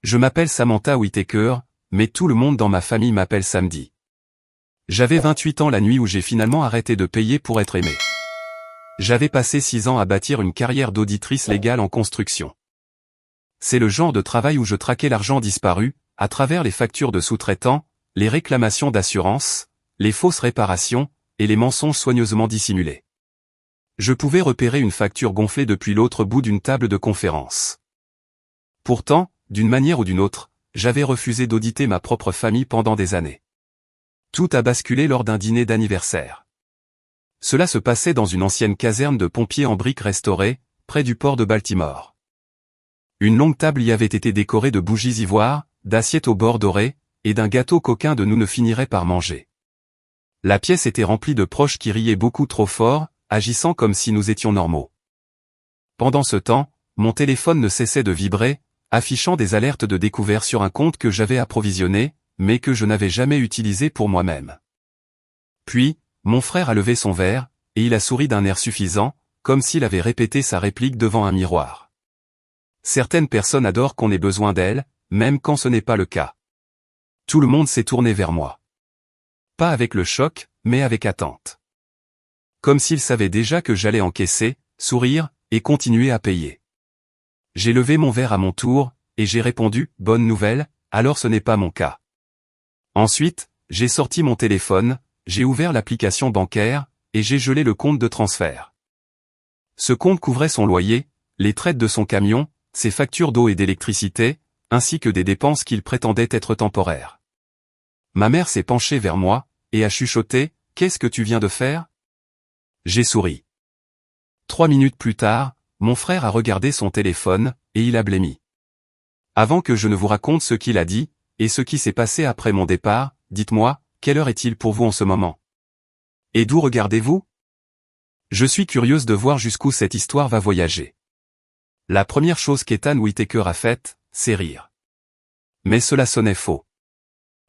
Je m'appelle Samantha Whittaker, mais tout le monde dans ma famille m'appelle Samedi. J'avais 28 ans la nuit où j'ai finalement arrêté de payer pour être aimé. J'avais passé 6 ans à bâtir une carrière d'auditrice légale en construction. C'est le genre de travail où je traquais l'argent disparu, à travers les factures de sous-traitants, les réclamations d'assurance, les fausses réparations, et les mensonges soigneusement dissimulés. Je pouvais repérer une facture gonflée depuis l'autre bout d'une table de conférence. Pourtant, d'une manière ou d'une autre, j'avais refusé d'auditer ma propre famille pendant des années. Tout a basculé lors d'un dîner d'anniversaire. Cela se passait dans une ancienne caserne de pompiers en briques restaurées, près du port de Baltimore. Une longue table y avait été décorée de bougies ivoire, d'assiettes au bord doré, et d'un gâteau qu'aucun de nous ne finirait par manger. La pièce était remplie de proches qui riaient beaucoup trop fort, agissant comme si nous étions normaux. Pendant ce temps, mon téléphone ne cessait de vibrer, affichant des alertes de découvert sur un compte que j'avais approvisionné, mais que je n'avais jamais utilisé pour moi-même. Puis, mon frère a levé son verre, et il a souri d'un air suffisant, comme s'il avait répété sa réplique devant un miroir. Certaines personnes adorent qu'on ait besoin d'elles, même quand ce n'est pas le cas. Tout le monde s'est tourné vers moi. Pas avec le choc, mais avec attente. Comme s'ils savaient déjà que j'allais encaisser, sourire, et continuer à payer. J'ai levé mon verre à mon tour, et j'ai répondu « Bonne nouvelle, alors ce n'est pas mon cas ». Ensuite, j'ai sorti mon téléphone, j'ai ouvert l'application bancaire, et j'ai gelé le compte de transfert. Ce compte couvrait son loyer, les traites de son camion, ses factures d'eau et d'électricité, ainsi que des dépenses qu'il prétendait être temporaires. Ma mère s'est penchée vers moi, et a chuchoté « Qu'est-ce que tu viens de faire ?» J'ai souri. 3 minutes plus tard, mon frère a regardé son téléphone, et il a blêmi. Avant que je ne vous raconte ce qu'il a dit, et ce qui s'est passé après mon départ, dites-moi, quelle heure est-il pour vous en ce moment? Et d'où regardez-vous? Je suis curieuse de voir jusqu'où cette histoire va voyager. La première chose qu'Ethan Whittaker a faite, c'est rire. Mais cela sonnait faux.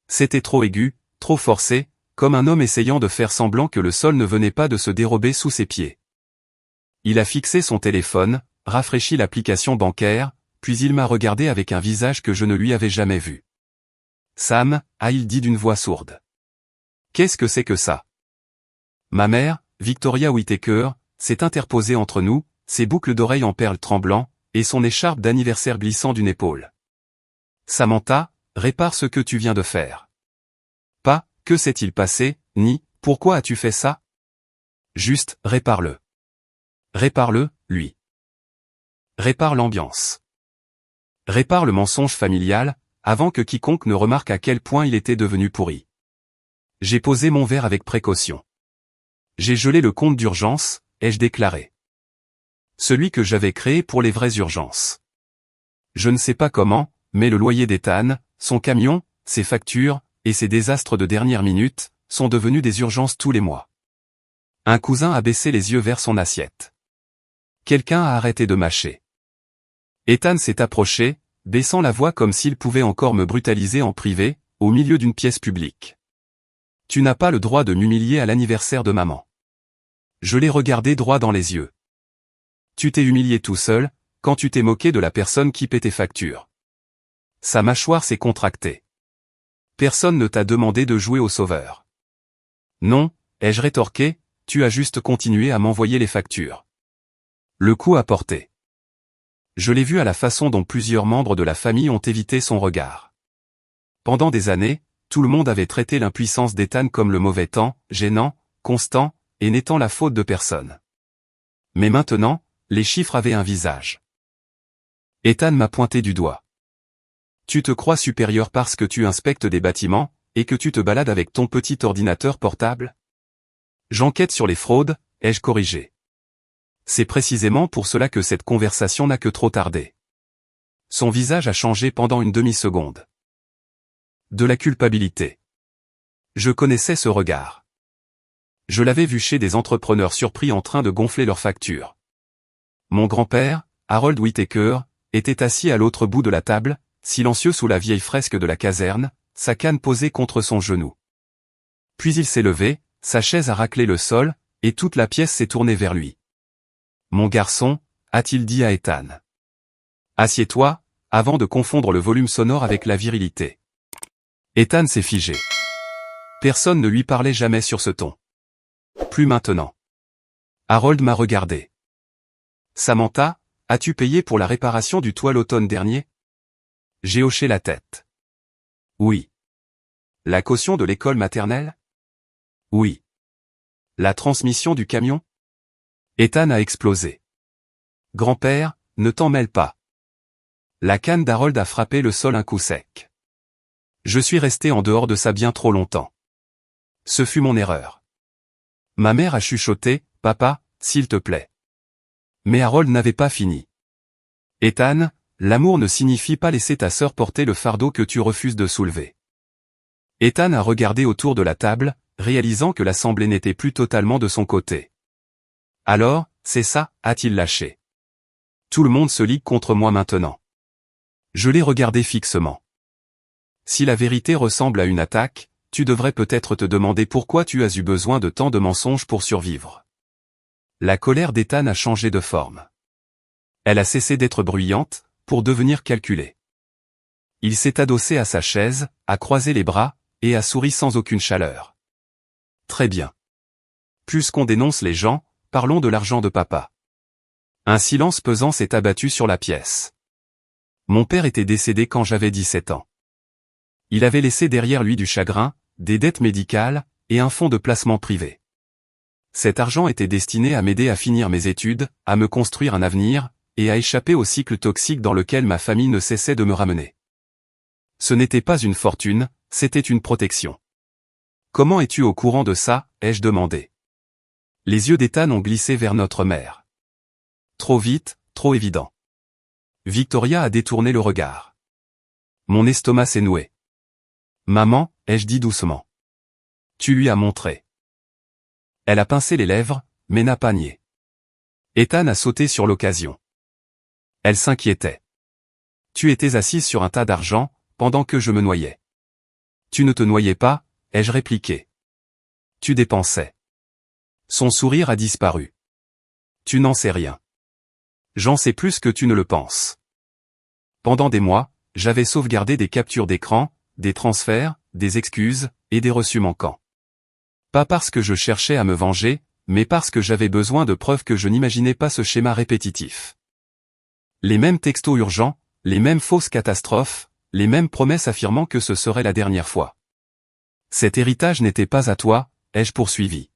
C'était trop aigu, trop forcé, comme un homme essayant de faire semblant que le sol ne venait pas de se dérober sous ses pieds. Il a fixé son téléphone, rafraîchi l'application bancaire, puis il m'a regardé avec un visage que je ne lui avais jamais vu. « Sam » a-t-il dit d'une voix sourde. « Qu'est-ce que c'est que ça ?» Ma mère, Victoria Whittaker, s'est interposée entre nous, ses boucles d'oreilles en perles tremblant, et son écharpe d'anniversaire glissant d'une épaule. « Samantha, répare ce que tu viens de faire. » Pas « que s'est-il passé » ni « pourquoi as-tu fait ça ?» Juste « répare-le. » Répare-le, lui. Répare l'ambiance. Répare le mensonge familial, avant que quiconque ne remarque à quel point il était devenu pourri. J'ai posé mon verre avec précaution. J'ai gelé le compte d'urgence, ai-je déclaré. Celui que j'avais créé pour les vraies urgences. Je ne sais pas comment, mais le loyer d'Ethan, son camion, ses factures, et ses désastres de dernière minute, sont devenus des urgences tous les mois. Un cousin a baissé les yeux vers son assiette. Quelqu'un a arrêté de mâcher. Ethan s'est approché, baissant la voix comme s'il pouvait encore me brutaliser en privé, au milieu d'une pièce publique. Tu n'as pas le droit de m'humilier à l'anniversaire de maman. Je l'ai regardé droit dans les yeux. Tu t'es humilié tout seul, quand tu t'es moqué de la personne qui paie tes factures. Sa mâchoire s'est contractée. Personne ne t'a demandé de jouer au sauveur. Non, ai-je rétorqué, tu as juste continué à m'envoyer les factures. Le coup a porté. Je l'ai vu à la façon dont plusieurs membres de la famille ont évité son regard. Pendant des années, tout le monde avait traité l'impuissance d'Ethan comme le mauvais temps, gênant, constant, et n'étant la faute de personne. Mais maintenant, les chiffres avaient un visage. Ethan m'a pointé du doigt. Tu te crois supérieur parce que tu inspectes des bâtiments, et que tu te balades avec ton petit ordinateur portable? J'enquête sur les fraudes, ai-je corrigé. C'est précisément pour cela que cette conversation n'a que trop tardé. Son visage a changé pendant une demi-seconde. De la culpabilité. Je connaissais ce regard. Je l'avais vu chez des entrepreneurs surpris en train de gonfler leurs factures. Mon grand-père, Harold Whittaker, était assis à l'autre bout de la table, silencieux sous la vieille fresque de la caserne, sa canne posée contre son genou. Puis il s'est levé, sa chaise a raclé le sol, et toute la pièce s'est tournée vers lui. « Mon garçon » a-t-il dit à Ethan. « Assieds-toi, avant de confondre le volume sonore avec la virilité. Ethan s'est figé. Personne ne lui parlait jamais sur ce ton. Plus maintenant. Harold m'a regardé. Samantha, as-tu payé pour la réparation du toit l'automne dernier? J'ai hoché la tête. Oui. La caution de l'école maternelle? Oui. La transmission du camion? Ethan a explosé. Grand-père, ne t'en mêle pas. La canne d'Harold a frappé le sol un coup sec. Je suis resté en dehors de ça bien trop longtemps. Ce fut mon erreur. Ma mère a chuchoté, papa, s'il te plaît. Mais Harold n'avait pas fini. Ethan, l'amour ne signifie pas laisser ta sœur porter le fardeau que tu refuses de soulever. Ethan a regardé autour de la table, réalisant que l'assemblée n'était plus totalement de son côté. Alors, c'est ça, a-t-il lâché. Tout le monde se ligue contre moi maintenant. Je l'ai regardé fixement. Si la vérité ressemble à une attaque, tu devrais peut-être te demander pourquoi tu as eu besoin de tant de mensonges pour survivre. La colère d'Ethan a changé de forme. Elle a cessé d'être bruyante, pour devenir calculée. Il s'est adossé à sa chaise, a croisé les bras, et a souri sans aucune chaleur. Très bien. Puisqu'on dénonce les gens, parlons de l'argent de papa. Un silence pesant s'est abattu sur la pièce. Mon père était décédé quand j'avais 17 ans. Il avait laissé derrière lui du chagrin, des dettes médicales, et un fonds de placement privé. Cet argent était destiné à m'aider à finir mes études, à me construire un avenir, et à échapper au cycle toxique dans lequel ma famille ne cessait de me ramener. Ce n'était pas une fortune, c'était une protection. Comment es-tu au courant de ça, ai-je demandé. Les yeux d'Ethan ont glissé vers notre mère. Trop vite, trop évident. Victoria a détourné le regard. Mon estomac s'est noué. Maman, ai-je dit doucement. Tu lui as montré. Elle a pincé les lèvres, mais n'a pas nié. Ethan a sauté sur l'occasion. Elle s'inquiétait. Tu étais assise sur un tas d'argent, pendant que je me noyais. Tu ne te noyais pas, ai-je répliqué. Tu dépensais. Son sourire a disparu. Tu n'en sais rien. J'en sais plus que tu ne le penses. Pendant des mois, j'avais sauvegardé des captures d'écran, des transferts, des excuses, et des reçus manquants. Pas parce que je cherchais à me venger, mais parce que j'avais besoin de preuves que je n'imaginais pas ce schéma répétitif. Les mêmes textos urgents, les mêmes fausses catastrophes, les mêmes promesses affirmant que ce serait la dernière fois. Cet héritage n'était pas à toi, ai-je poursuivi.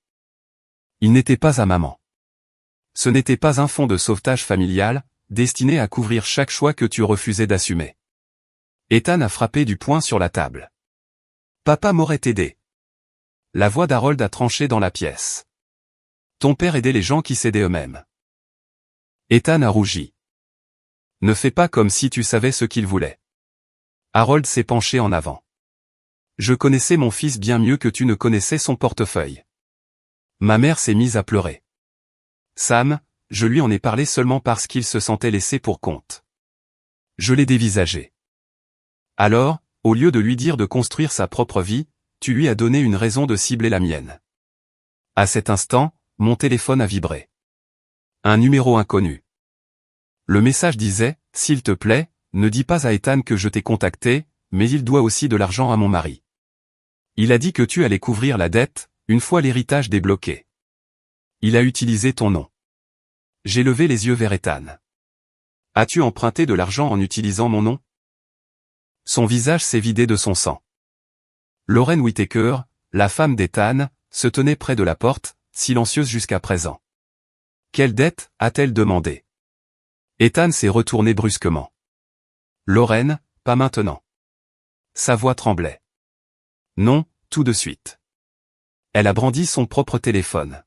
Il n'était pas à maman. Ce n'était pas un fonds de sauvetage familial, destiné à couvrir chaque choix que tu refusais d'assumer. Ethan a frappé du poing sur la table. Papa m'aurait aidé. La voix d'Harold a tranché dans la pièce. Ton père aidait les gens qui s'aidaient eux-mêmes. Ethan a rougi. Ne fais pas comme si tu savais ce qu'il voulait. Harold s'est penché en avant. Je connaissais mon fils bien mieux que tu ne connaissais son portefeuille. Ma mère s'est mise à pleurer. Sam, je lui en ai parlé seulement parce qu'il se sentait laissé pour compte. Je l'ai dévisagé. Alors, au lieu de lui dire de construire sa propre vie, tu lui as donné une raison de cibler la mienne. À cet instant, mon téléphone a vibré. Un numéro inconnu. Le message disait, « S'il te plaît, ne dis pas à Ethan que je t'ai contacté, mais il doit aussi de l'argent à mon mari. Il a dit que tu allais couvrir la dette, une fois l'héritage débloqué. Il a utilisé ton nom. » J'ai levé les yeux vers Ethan. « As-tu emprunté de l'argent en utilisant mon nom ?» Son visage s'est vidé de son sang. Lauren Whittaker, la femme d'Ethan, se tenait près de la porte, silencieuse jusqu'à présent. « Quelle dette ?» a-t-elle demandé. Ethan s'est retourné brusquement. « Lauren, pas maintenant. » Sa voix tremblait. « Non, tout de suite. » Elle a brandi son propre téléphone.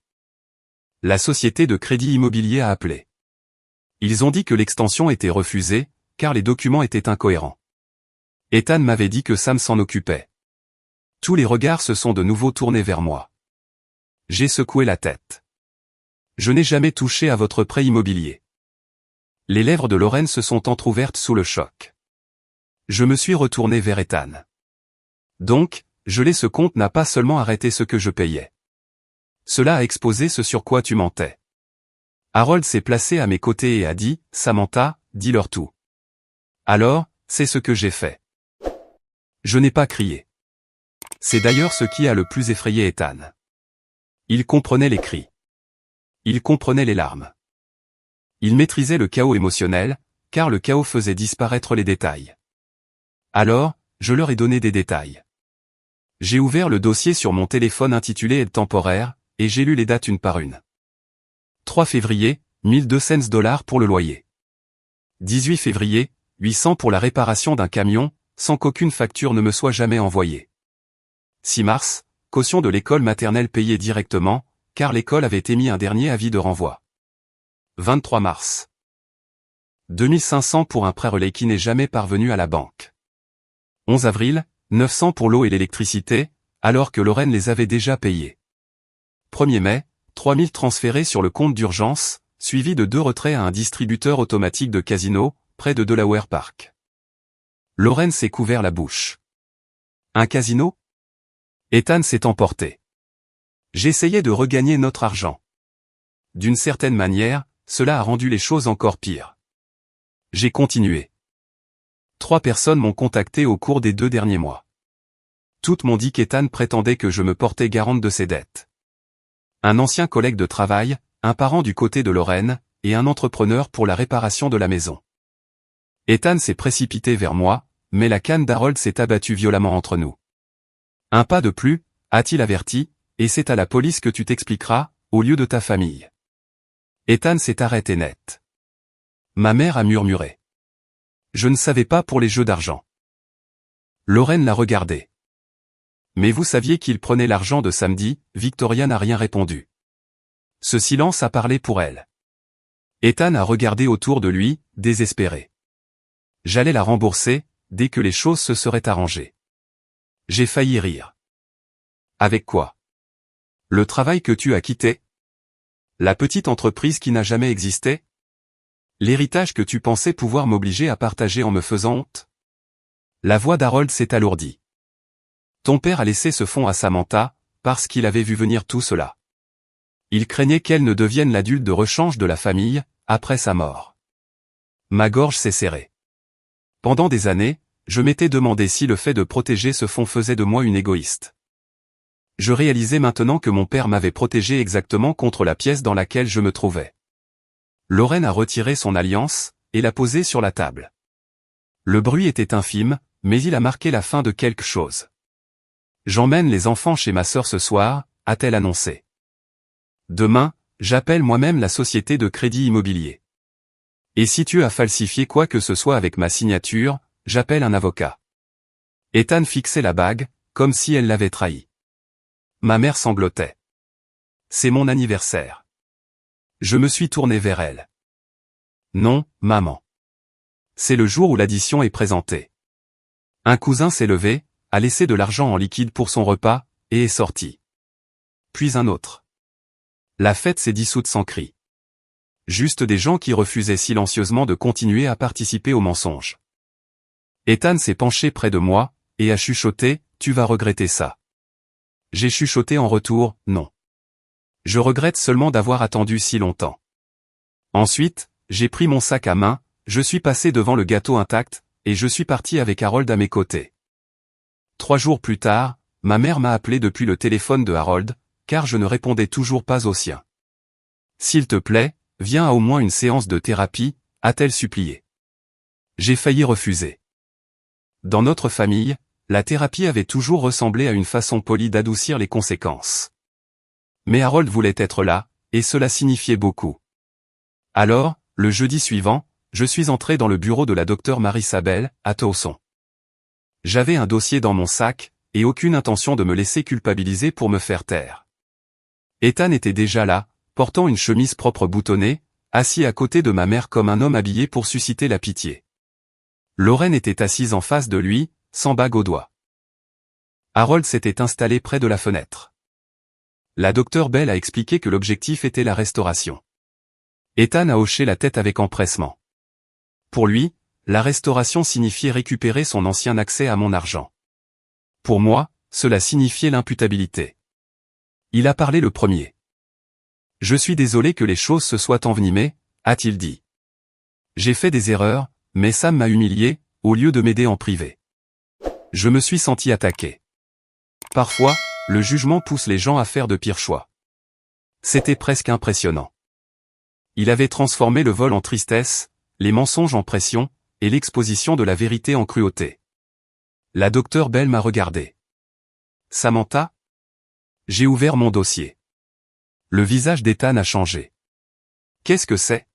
La société de crédit immobilier a appelé. Ils ont dit que l'extension était refusée, car les documents étaient incohérents. Ethan m'avait dit que Sam s'en occupait. Tous les regards se sont de nouveau tournés vers moi. J'ai secoué la tête. Je n'ai jamais touché à votre prêt immobilier. Les lèvres de Lauren se sont entr'ouvertes sous le choc. Je me suis retourné vers Ethan. Donc, geler ce compte n'a pas seulement arrêté ce que je payais. Cela a exposé ce sur quoi tu mentais. Harold s'est placé à mes côtés et a dit, « Samantha, dis-leur tout. Alors, c'est ce que j'ai fait. Je n'ai pas crié. C'est d'ailleurs ce qui a le plus effrayé Ethan. Il comprenait les cris. Il comprenait les larmes. Il maîtrisait le chaos émotionnel, car le chaos faisait disparaître les détails. Alors, je leur ai donné des détails. J'ai ouvert le dossier sur mon téléphone intitulé Aide temporaire, et j'ai lu les dates une par une. 3 février, 1200 $ pour le loyer. 18 février, 800 pour la réparation d'un camion, sans qu'aucune facture ne me soit jamais envoyée. 6 mars, caution de l'école maternelle payée directement, car l'école avait émis un dernier avis de renvoi. 23 mars. 2500 pour un prêt relais qui n'est jamais parvenu à la banque. 11 avril, 900 pour l'eau et l'électricité, alors que Lorraine les avait déjà payés. 1er mai, 3000 transférés sur le compte d'urgence, suivi de 2 retraits à un distributeur automatique de casino, près de Delaware Park. Lorraine s'est couvert la bouche. Un casino? Ethan s'est emporté. J'essayais de regagner notre argent. D'une certaine manière, cela a rendu les choses encore pires. J'ai continué. 3 personnes m'ont contacté au cours des 2 derniers mois. Toutes m'ont dit qu'Ethan prétendait que je me portais garante de ses dettes. Un ancien collègue de travail, un parent du côté de Lorraine, et un entrepreneur pour la réparation de la maison. Ethan s'est précipité vers moi, mais la canne d'Harold s'est abattue violemment entre nous. Un pas de plus, a-t-il averti, et c'est à la police que tu t'expliqueras, au lieu de ta famille. Ethan s'est arrêté net. Ma mère a murmuré. Je ne savais pas pour les jeux d'argent. Lorraine l'a regardé. Mais vous saviez qu'il prenait l'argent de samedi, Victoria n'a rien répondu. Ce silence a parlé pour elle. Ethan a regardé autour de lui, désespéré. J'allais la rembourser, dès que les choses se seraient arrangées. J'ai failli rire. Avec quoi? Le travail que tu as quitté? La petite entreprise qui n'a jamais existé? L'héritage que tu pensais pouvoir m'obliger à partager en me faisant honte? La voix d'Harold s'est alourdie. Ton père a laissé ce fonds à Samantha, parce qu'il avait vu venir tout cela. Il craignait qu'elle ne devienne l'adulte de rechange de la famille, après sa mort. Ma gorge s'est serrée. Pendant des années, je m'étais demandé si le fait de protéger ce fonds faisait de moi une égoïste. Je réalisais maintenant que mon père m'avait protégé exactement contre la pièce dans laquelle je me trouvais. Lorraine a retiré son alliance, et l'a posée sur la table. Le bruit était infime, mais il a marqué la fin de quelque chose. J'emmène les enfants chez ma sœur ce soir, a-t-elle annoncé. Demain, j'appelle moi-même la société de crédit immobilier. Et si tu as falsifié quoi que ce soit avec ma signature, j'appelle un avocat. Ethan fixait la bague, comme si elle l'avait trahi. Ma mère sanglotait. C'est mon anniversaire. Je me suis tourné vers elle. Non, maman. C'est le jour où l'addition est présentée. Un cousin s'est levé, a laissé de l'argent en liquide pour son repas, et est sorti. Puis un autre. La fête s'est dissoute sans cri. Juste des gens qui refusaient silencieusement de continuer à participer au mensonge. Ethan s'est penché près de moi, et a chuchoté, tu vas regretter ça. J'ai chuchoté en retour, non. Je regrette seulement d'avoir attendu si longtemps. Ensuite, j'ai pris mon sac à main, je suis passé devant le gâteau intact, et je suis parti avec Harold à mes côtés. 3 jours plus tard, ma mère m'a appelé depuis le téléphone de Harold, car je ne répondais toujours pas au sien. S'il te plaît, viens à au moins une séance de thérapie, a-t-elle supplié. J'ai failli refuser. Dans notre famille, la thérapie avait toujours ressemblé à une façon polie d'adoucir les conséquences. Mais Harold voulait être là, et cela signifiait beaucoup. Alors, le jeudi suivant, je suis entré dans le bureau de la docteure Marie-Sabel, à Towson. J'avais un dossier dans mon sac, et aucune intention de me laisser culpabiliser pour me faire taire. Ethan était déjà là, portant une chemise propre boutonnée, assis à côté de ma mère comme un homme habillé pour susciter la pitié. Lorraine était assise en face de lui, sans bague au doigt. Harold s'était installé près de la fenêtre. La docteure Bell a expliqué que l'objectif était la restauration. Ethan a hoché la tête avec empressement. Pour lui, la restauration signifiait récupérer son ancien accès à mon argent. Pour moi, cela signifiait l'imputabilité. Il a parlé le premier. Je suis désolé que les choses se soient envenimées, a-t-il dit. J'ai fait des erreurs, Mais Sam m'a humilié, au lieu de m'aider en privé. Je me suis senti attaqué. Parfois, le jugement pousse les gens à faire de pires choix. C'était presque impressionnant. Il avait transformé le vol en tristesse, les mensonges en pression, et l'exposition de la vérité en cruauté. La docteure Bell m'a regardé. Samantha? J'ai ouvert mon dossier. Le visage d'Ethan a changé. Qu'est-ce que c'est?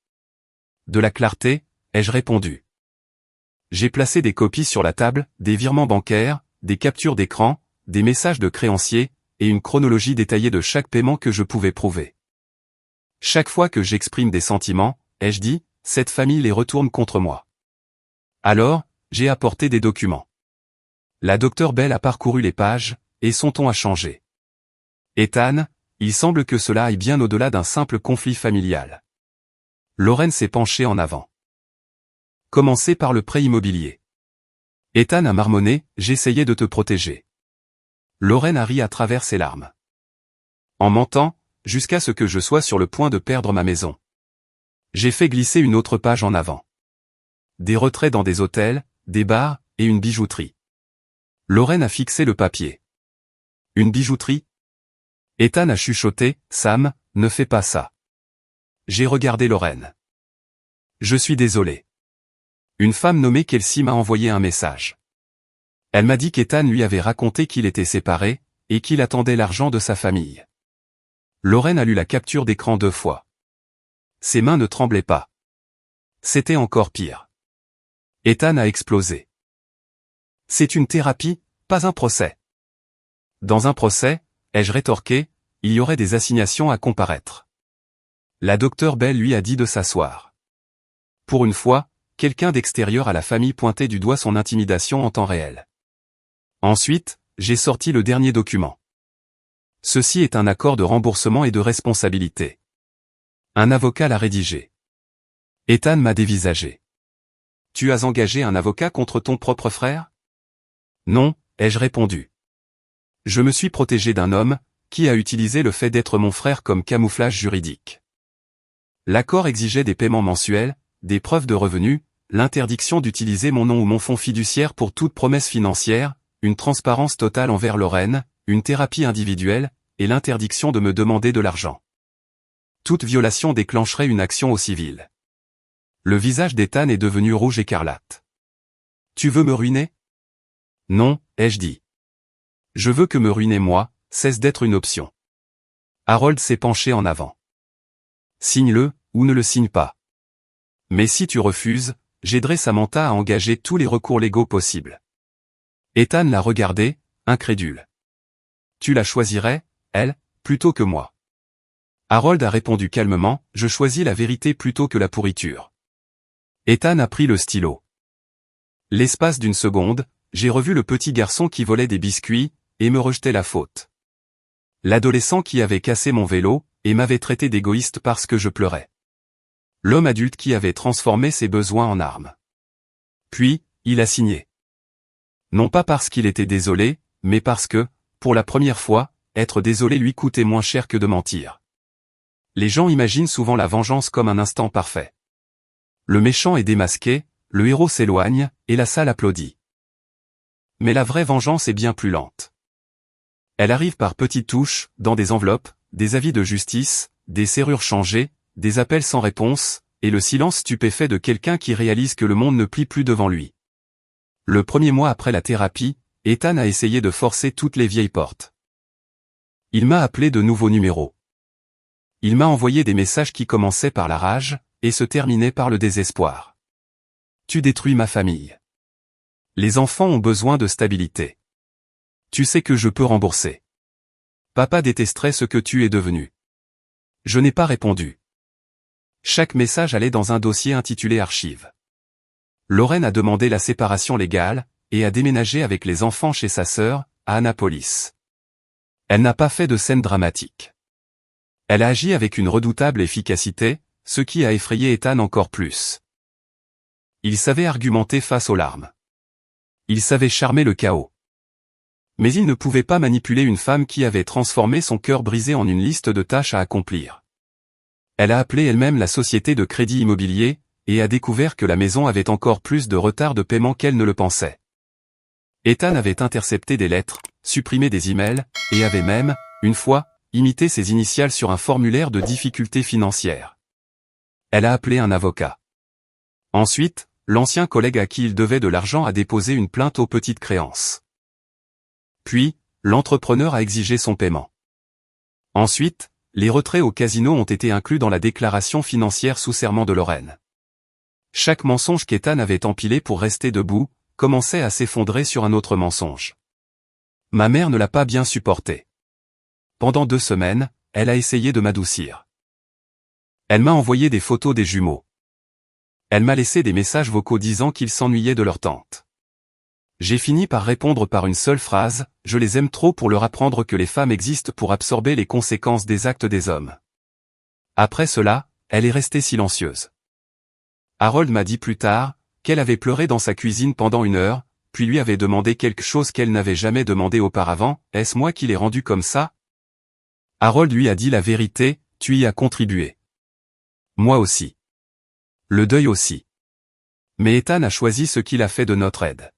De la clarté, ai-je répondu. J'ai placé des copies sur la table, des virements bancaires, des captures d'écran, des messages de créanciers, et une chronologie détaillée de chaque paiement que je pouvais prouver. Chaque fois que j'exprime des sentiments, ai-je dit, cette famille les retourne contre moi. Alors, j'ai apporté des documents. La docteure Bell a parcouru les pages, et son ton a changé. Ethan, il semble que cela aille bien au-delà d'un simple conflit familial. Lorraine s'est penchée en avant. Commencez par le prêt immobilier. Ethan a marmonné, j'essayais de te protéger. Lorraine a ri à travers ses larmes. En mentant, jusqu'à ce que je sois sur le point de perdre ma maison. J'ai fait glisser une autre page en avant. Des retraits dans des hôtels, des bars, et une bijouterie. Lorraine a fixé le papier. Une bijouterie? Ethan a chuchoté, Sam, ne fais pas ça. J'ai regardé Lorraine. Je suis désolé. Une femme nommée Kelsey m'a envoyé un message. Elle m'a dit qu'Ethan lui avait raconté qu'il était séparé, et qu'il attendait l'argent de sa famille. Lorraine a lu la capture d'écran 2 fois. Ses mains ne tremblaient pas. C'était encore pire. Ethan a explosé. C'est une thérapie, pas un procès. Dans un procès, ai-je rétorqué, il y aurait des assignations à comparaître. La docteure Bell lui a dit de s'asseoir. Pour une fois, quelqu'un d'extérieur à la famille pointait du doigt son intimidation en temps réel. Ensuite, j'ai sorti le dernier document. Ceci est un accord de remboursement et de responsabilité. Un avocat l'a rédigé. Ethan m'a dévisagé. Tu as engagé un avocat contre ton propre frère? Non, ai-je répondu. Je me suis protégé d'un homme, qui a utilisé le fait d'être mon frère comme camouflage juridique. L'accord exigeait des paiements mensuels, des preuves de revenus, l'interdiction d'utiliser mon nom ou mon fonds fiduciaire pour toute promesse financière, une transparence totale envers Lorraine, une thérapie individuelle, et l'interdiction de me demander de l'argent. Toute violation déclencherait une action au civil. Le visage d'Ethan est devenu rouge écarlate. Tu veux me ruiner? Non, ai-je dit. Je veux que me ruiner moi, cesse d'être une option. Harold s'est penché en avant. Signe-le, ou ne le signe pas. Mais si tu refuses, j'aiderai Samantha à engager tous les recours légaux possibles. Ethan l'a regardé, incrédule. Tu la choisirais, elle, plutôt que moi. Harold a répondu calmement, je choisis la vérité plutôt que la pourriture. Ethan a pris le stylo. L'espace d'une seconde, j'ai revu le petit garçon qui volait des biscuits, et me rejetait la faute. L'adolescent qui avait cassé mon vélo, et m'avait traité d'égoïste parce que je pleurais. L'homme adulte qui avait transformé ses besoins en armes. Puis, il a signé. Non pas parce qu'il était désolé, mais parce que, pour la première fois, être désolé lui coûtait moins cher que de mentir. Les gens imaginent souvent la vengeance comme un instant parfait. Le méchant est démasqué, le héros s'éloigne, et la salle applaudit. Mais la vraie vengeance est bien plus lente. Elle arrive par petites touches, dans des enveloppes, des avis de justice, des serrures changées, des appels sans réponse, et le silence stupéfait de quelqu'un qui réalise que le monde ne plie plus devant lui. Le premier mois après la thérapie, Ethan a essayé de forcer toutes les vieilles portes. Il m'a appelé de nouveaux numéros. Il m'a envoyé des messages qui commençaient par la rage, et se terminaient par le désespoir. Tu détruis ma famille. Les enfants ont besoin de stabilité. Tu sais que je peux rembourser. Papa détesterait ce que tu es devenu. Je n'ai pas répondu. Chaque message allait dans un dossier intitulé Archives. Lorraine a demandé la séparation légale, et a déménagé avec les enfants chez sa sœur, à Annapolis. Elle n'a pas fait de scène dramatique. Elle a agi avec une redoutable efficacité, ce qui a effrayé Ethan encore plus. Il savait argumenter face aux larmes. Il savait charmer le chaos. Mais il ne pouvait pas manipuler une femme qui avait transformé son cœur brisé en une liste de tâches à accomplir. Elle a appelé elle-même la société de crédit immobilier, et a découvert que la maison avait encore plus de retard de paiement qu'elle ne le pensait. Ethan avait intercepté des lettres, supprimé des emails, et avait même, une fois, imité ses initiales sur un formulaire de difficultés financières. Elle a appelé un avocat. Ensuite, l'ancien collègue à qui il devait de l'argent a déposé une plainte aux petites créances. Puis, l'entrepreneur a exigé son paiement. Ensuite, les retraits au casino ont été inclus dans la déclaration financière sous serment de Lorraine. Chaque mensonge qu'Ethan avait empilé pour rester debout, commençait à s'effondrer sur un autre mensonge. Ma mère ne l'a pas bien supporté. Pendant 2 semaines, elle a essayé de m'adoucir. Elle m'a envoyé des photos des jumeaux. Elle m'a laissé des messages vocaux disant qu'ils s'ennuyaient de leur tante. J'ai fini par répondre par une seule phrase, « Je les aime trop pour leur apprendre que les femmes existent pour absorber les conséquences des actes des hommes. » Après cela, elle est restée silencieuse. Harold m'a dit plus tard, qu'elle avait pleuré dans sa cuisine pendant 1 heure, puis lui avait demandé quelque chose qu'elle n'avait jamais demandé auparavant, « Est-ce moi qui l'ai rendu comme ça ?» Harold lui a dit la vérité, « Tu y as contribué. » Moi aussi. Le deuil aussi. Mais Ethan a choisi ce qu'il a fait de notre aide.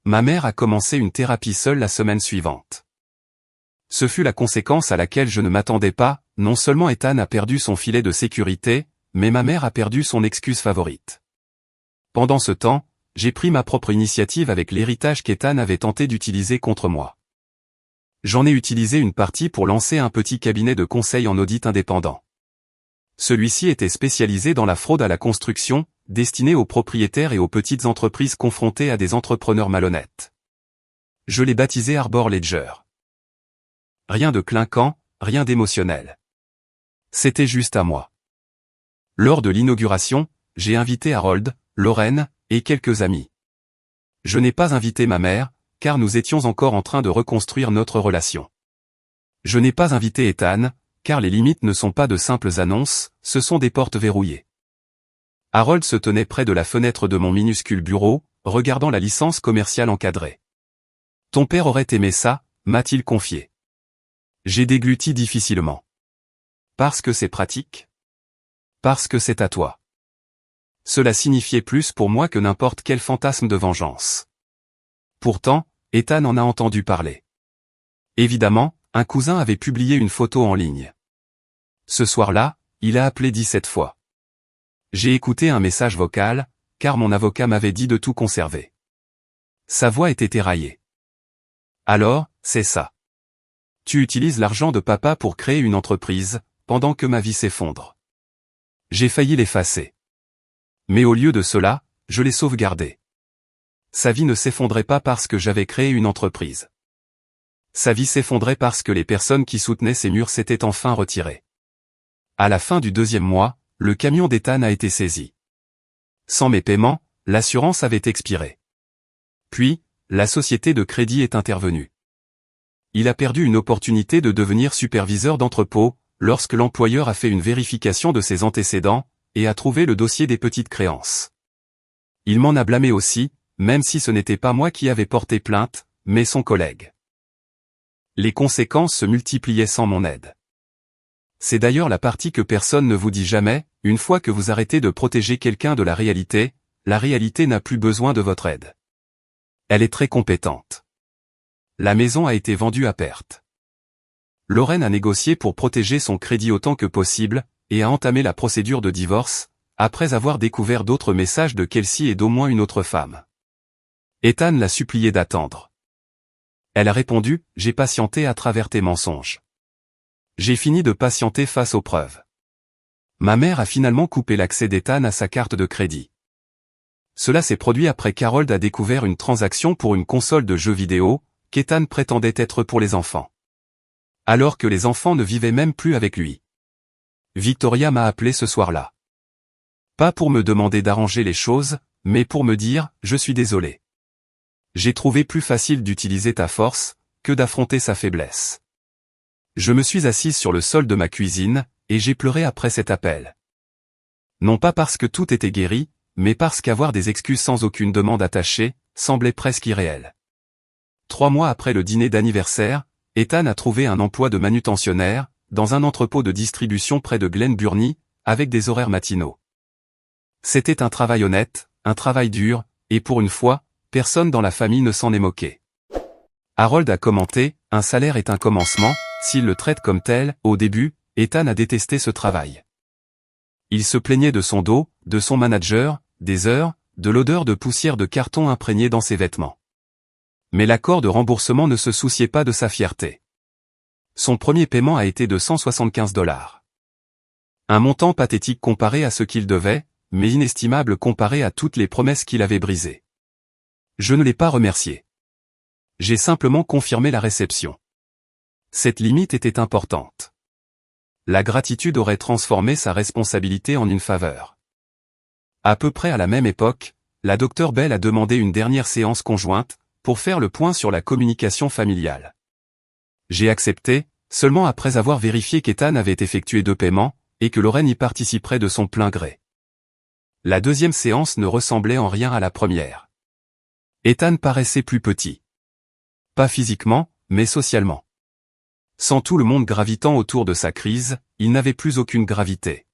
Ma mère a commencé une thérapie seule la semaine suivante. Ce fut la conséquence à laquelle je ne m'attendais pas, non seulement Ethan a perdu son filet de sécurité, mais ma mère a perdu son excuse favorite. Pendant ce temps, j'ai pris ma propre initiative avec l'héritage qu'Ethan avait tenté d'utiliser contre moi. J'en ai utilisé une partie pour lancer un petit cabinet de conseil en audit indépendant. Celui-ci était spécialisé dans la fraude à la construction, destiné aux propriétaires et aux petites entreprises confrontées à des entrepreneurs malhonnêtes. Je l'ai baptisé Arbor Ledger. Rien de clinquant, rien d'émotionnel. C'était juste à moi. Lors de l'inauguration, j'ai invité Harold, Lorraine, et quelques amis. Je n'ai pas invité ma mère, car nous étions encore en train de reconstruire notre relation. Je n'ai pas invité Ethan, car les limites ne sont pas de simples annonces, ce sont des portes verrouillées. Harold se tenait près de la fenêtre de mon minuscule bureau, regardant la licence commerciale encadrée. « Ton père aurait aimé ça », m'a-t-il confié. J'ai dégluti difficilement. Parce que c'est pratique. Parce que c'est à toi. Cela signifiait plus pour moi que n'importe quel fantasme de vengeance. Pourtant, Ethan en a entendu parler. Évidemment, un cousin avait publié une photo en ligne. Ce soir-là, il a appelé 17 fois. J'ai écouté un message vocal, car mon avocat m'avait dit de tout conserver. Sa voix était éraillée. Alors, c'est ça. Tu utilises l'argent de papa pour créer une entreprise, pendant que ma vie s'effondre. J'ai failli l'effacer. Mais au lieu de cela, je l'ai sauvegardé. Sa vie ne s'effondrait pas parce que j'avais créé une entreprise. Sa vie s'effondrait parce que les personnes qui soutenaient ces murs s'étaient enfin retirées. À la fin du 2e mois, le camion d'Ethan a été saisi. Sans mes paiements, l'assurance avait expiré. Puis, la société de crédit est intervenue. Il a perdu une opportunité de devenir superviseur d'entrepôt, lorsque l'employeur a fait une vérification de ses antécédents, et a trouvé le dossier des petites créances. Il m'en a blâmé aussi, même si ce n'était pas moi qui avais porté plainte, mais son collègue. Les conséquences se multipliaient sans mon aide. C'est d'ailleurs la partie que personne ne vous dit jamais, une fois que vous arrêtez de protéger quelqu'un de la réalité n'a plus besoin de votre aide. Elle est très compétente. La maison a été vendue à perte. Lorraine a négocié pour protéger son crédit autant que possible, et a entamé la procédure de divorce, après avoir découvert d'autres messages de Kelsey et d'au moins une autre femme. Ethan l'a supplié d'attendre. Elle a répondu, « J'ai patienté à travers tes mensonges. J'ai fini de patienter face aux preuves. » Ma mère a finalement coupé l'accès d'Ethan à sa carte de crédit. Cela s'est produit après qu'Harold a découvert une transaction pour une console de jeux vidéo, qu'Ethan prétendait être pour les enfants. Alors que les enfants ne vivaient même plus avec lui. Victoria m'a appelé ce soir-là. Pas pour me demander d'arranger les choses, mais pour me dire, « Je suis désolé. J'ai trouvé plus facile d'utiliser ta force, que d'affronter sa faiblesse. » Je me suis assise sur le sol de ma cuisine, et j'ai pleuré après cet appel. Non pas parce que tout était guéri, mais parce qu'avoir des excuses sans aucune demande attachée, semblait presque irréel. 3 mois après le dîner d'anniversaire, Ethan a trouvé un emploi de manutentionnaire, dans un entrepôt de distribution près de Glen Burnie, avec des horaires matinaux. C'était un travail honnête, un travail dur, et pour une fois, personne dans la famille ne s'en est moqué. Harold a commenté, un salaire est un commencement, s'il le traite comme tel, au début, Ethan a détesté ce travail. Il se plaignait de son dos, de son manager, des heures, de l'odeur de poussière de carton imprégnée dans ses vêtements. Mais l'accord de remboursement ne se souciait pas de sa fierté. Son premier paiement a été de 175 $. Un montant pathétique comparé à ce qu'il devait, mais inestimable comparé à toutes les promesses qu'il avait brisées. Je ne l'ai pas remercié. J'ai simplement confirmé la réception. Cette limite était importante. La gratitude aurait transformé sa responsabilité en une faveur. À peu près à la même époque, la Dr Bell a demandé une dernière séance conjointe, pour faire le point sur la communication familiale. J'ai accepté, seulement après avoir vérifié qu'Ethan avait effectué 2 paiements, et que Lorraine y participerait de son plein gré. La deuxième séance ne ressemblait en rien à la première. Ethan paraissait plus petit. Pas physiquement, mais socialement. Sans tout le monde gravitant autour de sa crise, il n'avait plus aucune gravité.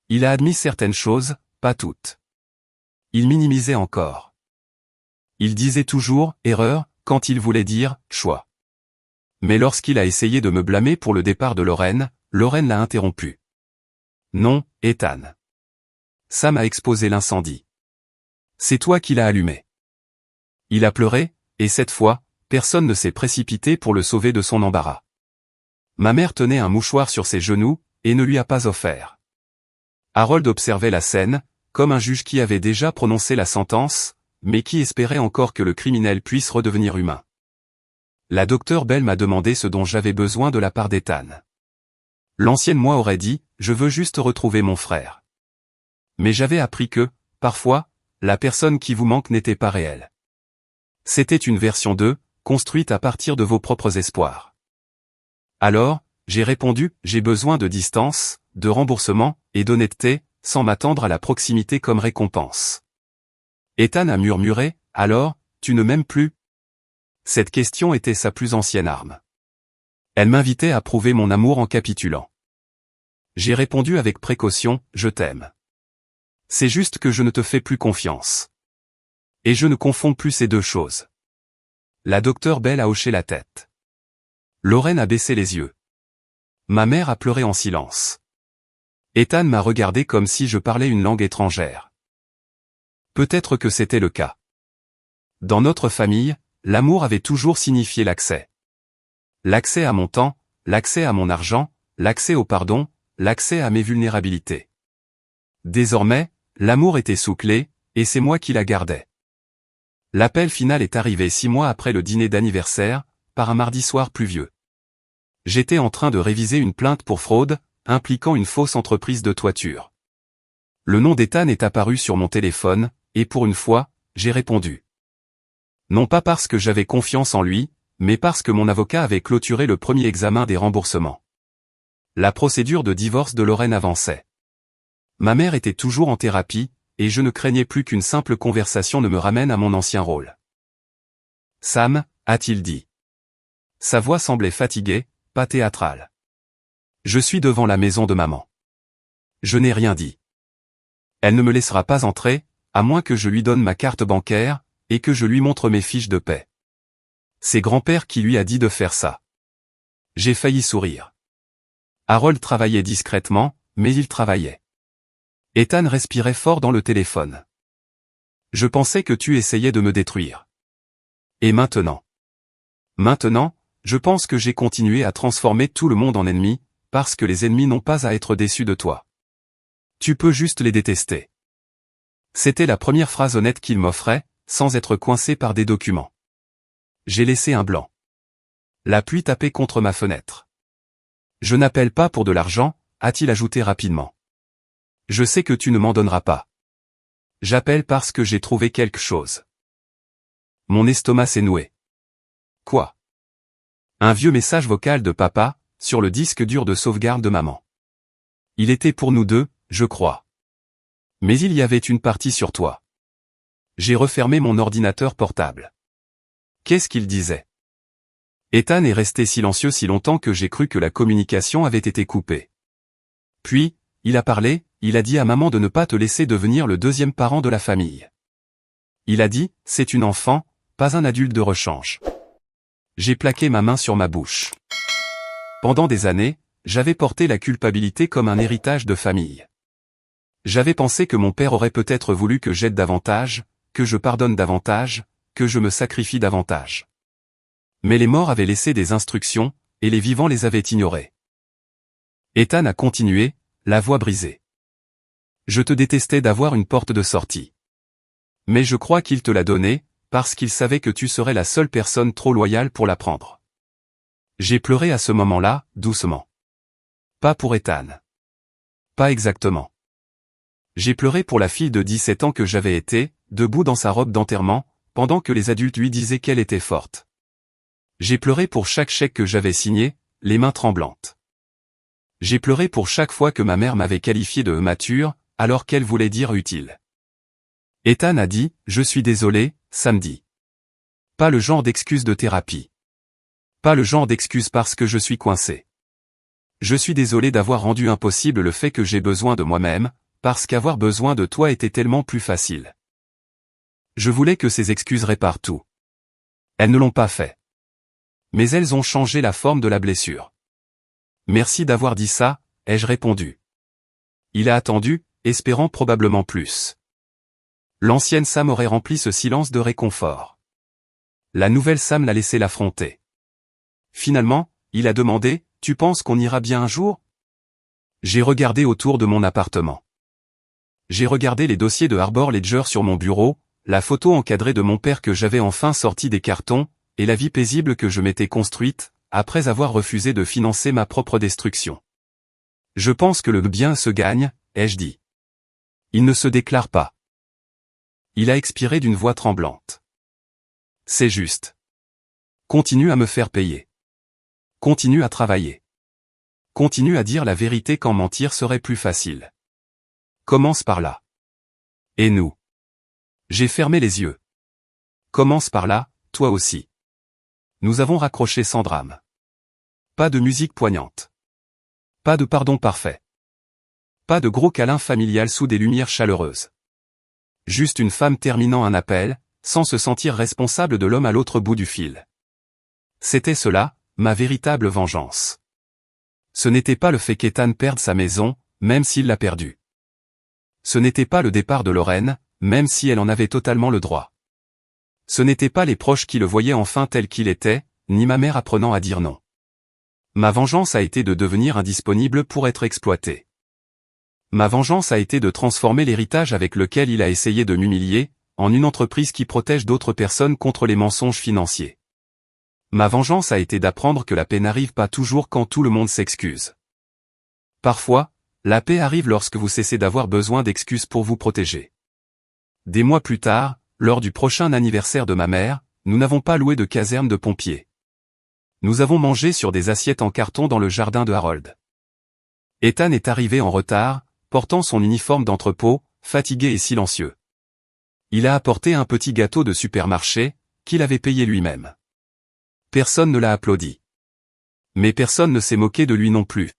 Il a admis certaines choses, pas toutes. Il minimisait encore. Il disait toujours « erreur » quand il voulait dire « choix ». Mais lorsqu'il a essayé de me blâmer pour le départ de Lorraine, Lorraine l'a interrompu. Non, Ethan. Sam a exposé l'incendie. C'est toi qui l'as allumé. Il a pleuré, et cette fois, personne ne s'est précipité pour le sauver de son embarras. Ma mère tenait un mouchoir sur ses genoux, et ne lui a pas offert. Harold observait la scène, comme un juge qui avait déjà prononcé la sentence, mais qui espérait encore que le criminel puisse redevenir humain. La Dr Bell m'a demandé ce dont j'avais besoin de la part d'Ethan. L'ancienne moi aurait dit, je veux juste retrouver mon frère. Mais j'avais appris que, parfois, la personne qui vous manque n'était pas réelle. C'était une version 2, construite à partir de vos propres espoirs. Alors, j'ai répondu, j'ai besoin de distance, de remboursement, et d'honnêteté, sans m'attendre à la proximité comme récompense. Ethan a murmuré, alors, tu ne m'aimes plus? Cette question était sa plus ancienne arme. Elle m'invitait à prouver mon amour en capitulant. J'ai répondu avec précaution, je t'aime. C'est juste que je ne te fais plus confiance. Et je ne confonds plus ces deux choses. La Dr Bell a hoché la tête. Lorraine a baissé les yeux. Ma mère a pleuré en silence. Ethan m'a regardé comme si je parlais une langue étrangère. Peut-être que c'était le cas. Dans notre famille, l'amour avait toujours signifié l'accès. L'accès à mon temps, l'accès à mon argent, l'accès au pardon, l'accès à mes vulnérabilités. Désormais, l'amour était sous clé, et c'est moi qui la gardais. L'appel final est arrivé 6 mois après le dîner d'anniversaire, par un mardi soir pluvieux. J'étais en train de réviser une plainte pour fraude, impliquant une fausse entreprise de toiture. Le nom d'Ethan est apparu sur mon téléphone, et pour une fois, j'ai répondu. Non pas parce que j'avais confiance en lui, mais parce que mon avocat avait clôturé le premier examen des remboursements. La procédure de divorce de Lorraine avançait. Ma mère était toujours en thérapie, et je ne craignais plus qu'une simple conversation ne me ramène à mon ancien rôle. Sam, a-t-il dit. Sa voix semblait fatiguée, pas théâtrale. Je suis devant la maison de maman. Je n'ai rien dit. Elle ne me laissera pas entrer, à moins que je lui donne ma carte bancaire, et que je lui montre mes fiches de paie. C'est grand-père qui lui a dit de faire ça. J'ai failli sourire. Harold travaillait discrètement, mais il travaillait. Ethan respirait fort dans le téléphone. Je pensais que tu essayais de me détruire. Et maintenant? Maintenant, je pense que j'ai continué à transformer tout le monde en ennemi, parce que les ennemis n'ont pas à être déçus de toi. Tu peux juste les détester. C'était la première phrase honnête qu'il m'offrait, sans être coincé par des documents. J'ai laissé un blanc. La pluie tapait contre ma fenêtre. Je n'appelle pas pour de l'argent, a-t-il ajouté rapidement. Je sais que tu ne m'en donneras pas. J'appelle parce que j'ai trouvé quelque chose. Mon estomac s'est noué. Quoi? Un vieux message vocal de papa, sur le disque dur de sauvegarde de maman. Il était pour nous deux, je crois. Mais il y avait une partie sur toi. J'ai refermé mon ordinateur portable. Qu'est-ce qu'il disait? Ethan est resté silencieux si longtemps que j'ai cru que la communication avait été coupée. Puis, il a parlé, il a dit à maman de ne pas te laisser devenir le deuxième parent de la famille. Il a dit, c'est une enfant, pas un adulte de rechange. J'ai plaqué ma main sur ma bouche. Pendant des années, j'avais porté la culpabilité comme un héritage de famille. J'avais pensé que mon père aurait peut-être voulu que j'aide davantage, que je pardonne davantage, que je me sacrifie davantage. Mais les morts avaient laissé des instructions, et les vivants les avaient ignorées. Ethan a continué, la voix brisée. Je te détestais d'avoir une porte de sortie. Mais je crois qu'il te l'a donnée, parce qu'il savait que tu serais la seule personne trop loyale pour la prendre. J'ai pleuré à ce moment-là, doucement. Pas pour Ethan. Pas exactement. J'ai pleuré pour la fille de 17 ans que j'avais été, debout dans sa robe d'enterrement, pendant que les adultes lui disaient qu'elle était forte. J'ai pleuré pour chaque chèque que j'avais signé, les mains tremblantes. J'ai pleuré pour chaque fois que ma mère m'avait qualifié de mature, alors qu'elle voulait dire utile. Ethan a dit, je suis désolé, samedi. Pas le genre d'excuse de thérapie. Pas le genre d'excuse parce que je suis coincé. Je suis désolé d'avoir rendu impossible le fait que j'ai besoin de moi-même, parce qu'avoir besoin de toi était tellement plus facile. Je voulais que ces excuses réparent tout. Elles ne l'ont pas fait. Mais elles ont changé la forme de la blessure. Merci d'avoir dit ça, ai-je répondu. Il a attendu, espérant probablement plus. L'ancienne Sam aurait rempli ce silence de réconfort. La nouvelle Sam l'a laissé l'affronter. Finalement, il a demandé, tu penses qu'on ira bien un jour? J'ai regardé autour de mon appartement. J'ai regardé les dossiers de Harbor Ledger sur mon bureau, la photo encadrée de mon père que j'avais enfin sorti des cartons, et la vie paisible que je m'étais construite, après avoir refusé de financer ma propre destruction. Je pense que le bien se gagne, ai-je dit. Il ne se déclare pas. Il a expiré d'une voix tremblante. C'est juste. Continue à me faire payer. Continue à travailler. Continue à dire la vérité quand mentir serait plus facile. Commence par là. Et nous? J'ai fermé les yeux. Commence par là, toi aussi. Nous avons raccroché sans drame. Pas de musique poignante. Pas de pardon parfait. Pas de gros câlin familial sous des lumières chaleureuses. Juste une femme terminant un appel, sans se sentir responsable de l'homme à l'autre bout du fil. C'était cela, ma véritable vengeance. Ce n'était pas le fait qu'Ethan perde sa maison, même s'il l'a perdue. Ce n'était pas le départ de Lorraine, même si elle en avait totalement le droit. Ce n'était pas les proches qui le voyaient enfin tel qu'il était, ni ma mère apprenant à dire non. Ma vengeance a été de devenir indisponible pour être exploité. Ma vengeance a été de transformer l'héritage avec lequel il a essayé de m'humilier, en une entreprise qui protège d'autres personnes contre les mensonges financiers. Ma vengeance a été d'apprendre que la paix n'arrive pas toujours quand tout le monde s'excuse. Parfois, la paix arrive lorsque vous cessez d'avoir besoin d'excuses pour vous protéger. Des mois plus tard, lors du prochain anniversaire de ma mère, nous n'avons pas loué de caserne de pompiers. Nous avons mangé sur des assiettes en carton dans le jardin de Harold. Ethan est arrivé en retard, portant son uniforme d'entrepôt, fatigué et silencieux. Il a apporté un petit gâteau de supermarché, qu'il avait payé lui-même. Personne ne l'a applaudi. Mais personne ne s'est moqué de lui non plus.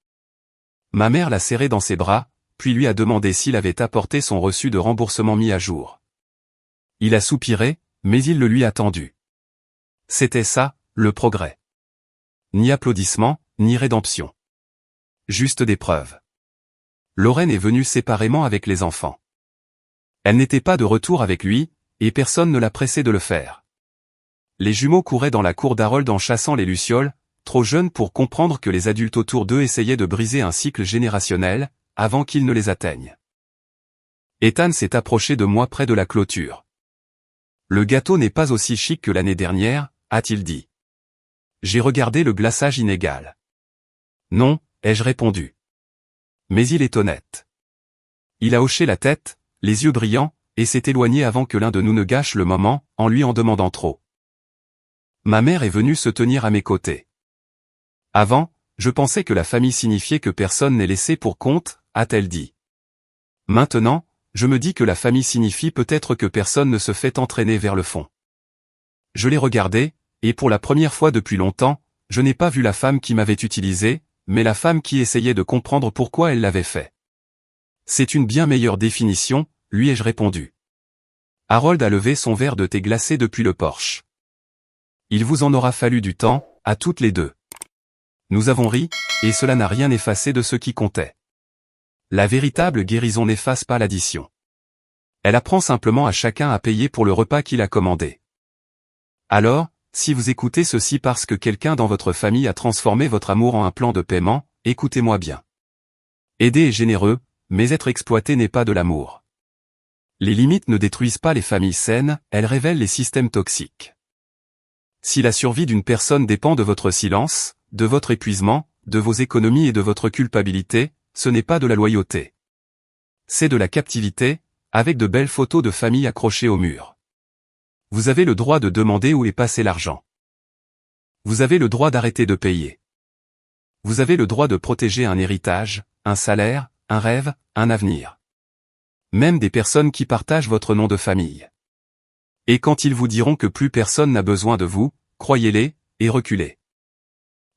Ma mère l'a serré dans ses bras, puis lui a demandé s'il avait apporté son reçu de remboursement mis à jour. Il a soupiré, mais il le lui a tendu. C'était ça, le progrès. Ni applaudissements, ni rédemption. Juste des preuves. Lorraine est venue séparément avec les enfants. Elle n'était pas de retour avec lui, et personne ne l'a pressé de le faire. Les jumeaux couraient dans la cour d'Harold en chassant les lucioles, trop jeunes pour comprendre que les adultes autour d'eux essayaient de briser un cycle générationnel, avant qu'ils ne les atteignent. Ethan s'est approché de moi près de la clôture. Le gâteau n'est pas aussi chic que l'année dernière, a-t-il dit. J'ai regardé le glaçage inégal. Non, ai-je répondu. Mais il est honnête. Il a hoché la tête, les yeux brillants, et s'est éloigné avant que l'un de nous ne gâche le moment, en lui en demandant trop. Ma mère est venue se tenir à mes côtés. Avant, je pensais que la famille signifiait que personne n'est laissé pour compte, a-t-elle dit. Maintenant, je me dis que la famille signifie peut-être que personne ne se fait entraîner vers le fond. Je l'ai regardé, et pour la première fois depuis longtemps, je n'ai pas vu la femme qui m'avait utilisé, mais la femme qui essayait de comprendre pourquoi elle l'avait fait. C'est une bien meilleure définition, lui ai-je répondu. Harold a levé son verre de thé glacé depuis le porche. Il vous en aura fallu du temps, à toutes les deux. Nous avons ri, et cela n'a rien effacé de ce qui comptait. La véritable guérison n'efface pas l'addition. Elle apprend simplement à chacun à payer pour le repas qu'il a commandé. Alors, si vous écoutez ceci parce que quelqu'un dans votre famille a transformé votre amour en un plan de paiement, écoutez-moi bien. Aider est généreux, mais être exploité n'est pas de l'amour. Les limites ne détruisent pas les familles saines, elles révèlent les systèmes toxiques. Si la survie d'une personne dépend de votre silence, de votre épuisement, de vos économies et de votre culpabilité, ce n'est pas de la loyauté. C'est de la captivité, avec de belles photos de famille accrochées au mur. Vous avez le droit de demander où est passé l'argent. Vous avez le droit d'arrêter de payer. Vous avez le droit de protéger un héritage, un salaire, un rêve, un avenir. Même des personnes qui partagent votre nom de famille. Et quand ils vous diront que plus personne n'a besoin de vous, croyez-les, et reculez.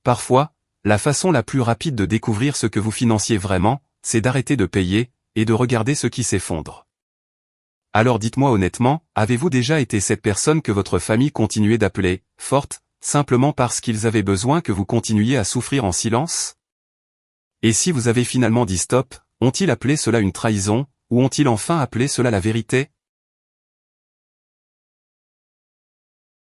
Parfois, la façon la plus rapide de découvrir ce que vous financiez vraiment, c'est d'arrêter de payer, et de regarder ce qui s'effondre. Alors dites-moi honnêtement, avez-vous déjà été cette personne que votre famille continuait d'appeler « forte », simplement parce qu'ils avaient besoin que vous continuiez à souffrir en silence? Et si vous avez finalement dit stop, ont-ils appelé cela une trahison, ou ont-ils enfin appelé cela la vérité?